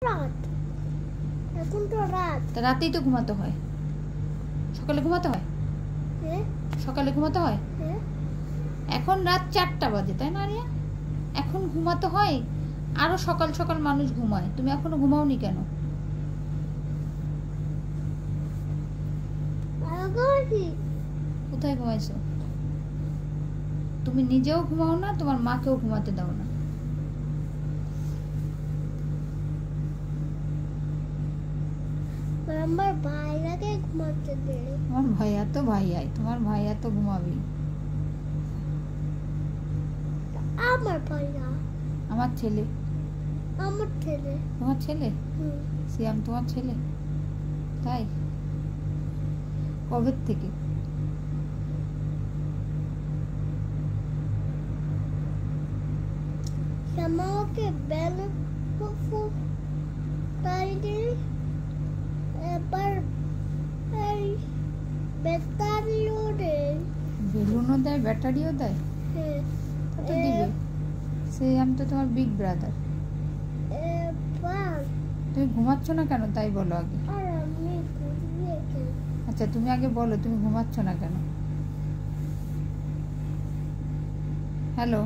রাত, এখন তো রাত। তা রাতেই তো ঘুমাতে হয়, সকালে ঘুমাতে হয়? হ্যাঁ সকালে ঘুমাতে হয়? হ্যাঁ। এখন রাত 4টা বাজে, তাই না রিয়া? এখন ঘুমাতে হয়? আরো সকাল সকাল মানুষ ঘুমায়, তুমি এখনো ঘুমাওনি কেন? কোথায় ঘুমাইছো? তুমি নিজেও ঘুমাও না, তোমার মাকেও ঘুমাতে দাও না। আমার ভাইয়াকে ঘুমাতে দে। তোমার ভাইয়া তো ভাইয়াই, তোমার ভাইয়া তো ঘুমাবি। আমার ভাইয়া? আমার ছেলে। আমার ছেলে। তোমার ছেলে? সিয়াম তোমার ছেলে? তাই? কবে থেকে? আমাকে বেলুন এবার ব্যাটারিও দেয়। বেলুনও দেয়, ব্যাটারিও দেয়? কত দিবে? সিয়াম তো তোমার বিগ ব্রাদার। তুমি ঘুমাচ্ছ না কেন তাই বলো আগে। আচ্ছা তুমি আগে বলো তুমি ঘুমাচ্ছ না কেন। হ্যালো।